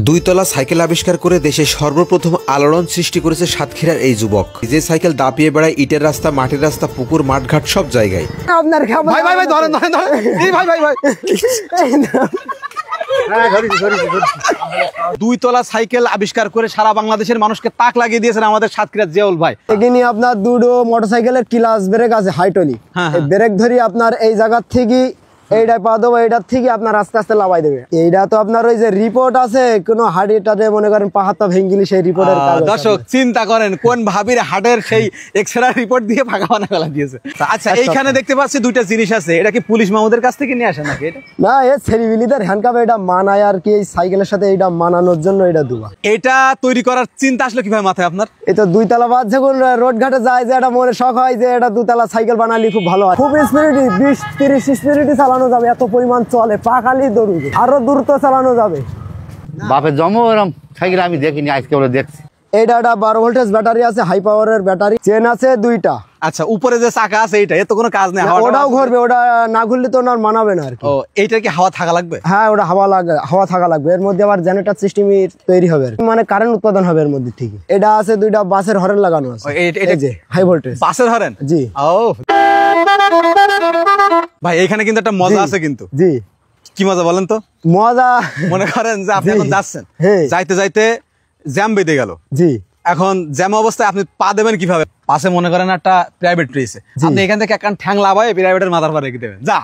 দুইতলা cycle আবিষ্কার করে দেশে সর্বপ্রথম আলোড়ন সৃষ্টি করেছে সাতক্ষীরার এই যুবক। যে সাইকেল দাপিয়ে বেড়ায় ইটের রাস্তা, মাটির রাস্তা, পুকুর, মাঠঘাট সব জায়গায়। দুইতলা সাইকেল আবিষ্কার করে সারা বাংলাদেশের মানুষকে তাক লাগিয়ে দিয়েছেন আমাদের সাতক্ষীরার জিয়াউল ভাই। এখানে আপনার দুটো মোটরসাইকেলের ক্লাস ব্রেক আছে হাইটলি, ব্রেক ধরি আপনার এই জায়গা থেকে এইটা পা দেবো, এইটার থেকে আপনার আস্তে আস্তে লাভাই দেবে। এইটা তো আপনার ওই যে রিপোর্ট আছে কোনো হাড়িটাতে মনে করেন পাহাড়টা ভেঙ্গিলি, সেই রিপোর্টের দর্শক চিন্তা করেন কোন ভাবির হাটের সেই এক্সরে রিপোর্ট দিয়ে ফাঁকা বানা ফেলা দিয়েছে। আচ্ছা এইখানে দেখতে পাচ্ছি দুইটা জিনিস আছে, এটা কি পুলিশ মামুদের কাছ থেকে নিয়ে আসে নাকি? এটা না, এ ছেলেবিলিদের হ্যান্ডকাপ, এটা মানায় আর কি এই সাইকেলের সাথে এইটা মানানোর জন্য এটা দুবা। এটা তৈরি করার চিন্তা আসলে কিভাবে মাথায় আপনার? এই তো দুইতলা বাদ যখন রোড ঘাটে যায় যে এটা মনে শখ হয় যে এটা দুতলা সাইকেল বানালে খুব ভালো হয়। খুব স্পিরিটি 20-30 স্পিরিটি চালানো যাবে, এত পরিমাণ চলে, পাকালি দৌড় আরো দ্রুত চালানো যাবে। বাপের জন্ম এরকম সাইকেল আমি দেখিনি, আজকে বলে দেখছি। এইটা একটা 12 ভোল্টেজ ব্যাটারি আছে, হাই পাওয়ারের ব্যাটারি, চেন আছে দুইটা। আচ্ছা উপরে যে চাকা আছে এইটা এত কোনো কাজ নেই, ওটাও ঘুরবে, ওটা না ঘুরলে তো ওনার মানাবে না আর কি। ও এইটার কি হাওয়া থাকা লাগবে? হ্যাঁ ওটা হাওয়া থাকা লাগবে। এর মধ্যে আবার জেনারেটর সিস্টেম তৈরি হবে, মানে কারেন্ট উৎপাদন হবে এর মধ্যে থেকে। এটা আছে দুইটা বাসের হরেন লাগানো আছে, এই যে হাই ভোল্টেজ বাসের হরেন। জি। ও ভাই এখানে কিন্তু একটা মজা আছে কিন্তু। জি। কি মজা বলেন তো? মজা মনে করেন যে আপনি এখন যাচ্ছেন, যাইতে যাইতে জ্যাম বেঁধে গেল। জি। এখন জ্যাম অবস্থায় আপনি পা দেবেন কিভাবে? পাশে মনে করেন একটা প্রাইভেট রয়েছে, আপনি এখান থেকে একটা ঠ্যাং লাভায় প্রাইভেটের মাথার পরে রেখে দেবেন, যা।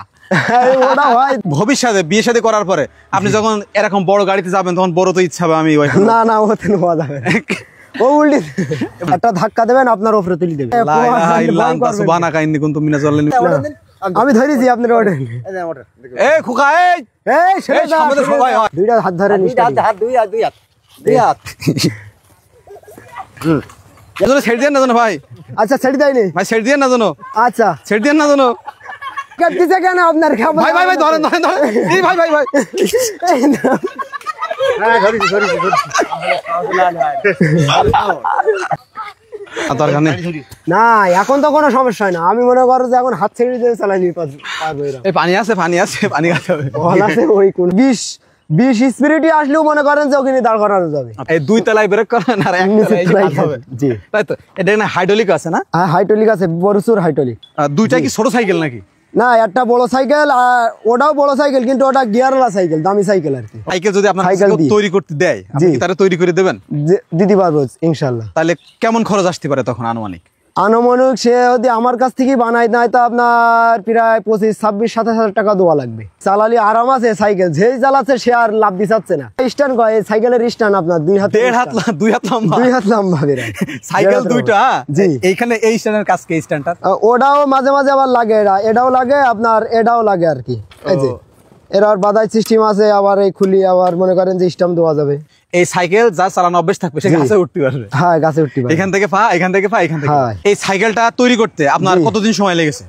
ভবিষ্যতে বিয়ে শাদী করার পরে আপনি যখন এরকম বড় গাড়িতে যাবেন তখন বড় তো ইচ্ছা হবে আমি না না ওতে নেওয়া যাবে। ও উল্টি একটা ধাক্কা দেবেন আপনার উপরে তুলে দেবে। আমি ধরেছি আপনার ওঠেন। এই খোকা এই সবাই দুইটা হাত ধরে দুই হাত ছেড়ে দিয়ে না জানো ভাই। আচ্ছা ছেড়ে দেয়নি ভাই, ছেড়ে দিয়ে না জানো। আচ্ছা ছেড়ে দিয়ে না জানো। দিছে কেন আপনার? ভাই ভাই ভাই ধরেন ধরেন ধরেন, এই ভাই ভাই ভাই না এখন তো কোনো সমস্যা হয় না। আমি মনে করো যে এখন হাত ছেড়ে দিয়ে চালাই নিতে পারবো। পানি আছে পানি আছে পানি আছে ওই কোন 20 স্পিরিটি আসলেও মনে করেন যে ওখানে দাঁড় করানো যাবে। এই দুই তলায় ব্রেক করেন আর এক তলায় হবে। জি তাই তো। এটা না হাইড্রোলিক আছে না? হ্যাঁ হাইড্রোলিক আছে, প্রচুর হাইড্রোলিক। দুইটা কি ছোট সাইকেল নাকি? না একটা বড় সাইকেল, আর ওটাও বড় সাইকেল কিন্তু ওটা গিয়ারওয়ালা সাইকেল, দামি সাইকেল আর কি। সাইকেল যদি আপনার তৈরি করতে দেয় আপনি কি তারে তৈরি করে দেবেন? দিতে পারবো ইনশাআল্লাহ। তাহলে কেমন খরচ আসতে পারে তখন আনুমানিক? আনুমানিক সে যদি আমার কাছ থেকে বানাই নাই তো আপনার প্রায় 25-26-27 টাকা দেওয়া লাগবে। চালালি আরাম আছে সাইকেল, যেই চালাচ্ছে সে আর লাভ দিচ্ছে না। স্ট্যান্ড কয় সাইকেলের স্ট্যান্ড আপনার 2 হাত 2 হাত লম্বা সাইকেল দুইটা। জি। এইখানে এই স্ট্যান্ডের কাজ কি? স্ট্যান্ডটা ওটাও মাঝে মাঝে আবার লাগে, এটাও লাগে আপনার, এটাও লাগে আর কি। এই যে এর আর বাধাই সিস্টেম আছে, আবার এই খুলি আবার মনে করেন যে স্ট্যাম্প দেওয়া যাবে। এই সাইকেল যা চালানো অভ্যাস থাকবে সে গাছে উঠতে পারবে। হ্যাঁ গাছে উঠতে পারবে, এখান থেকে পা এখান থেকে পা এখান থেকে। এই সাইকেলটা তৈরি করতে আপনার কতদিন সময় লেগেছে?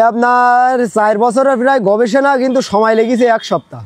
আপনার 4 বছরের প্রায় গবেষণা, কিন্তু সময় লেগেছে 1 সপ্তাহ।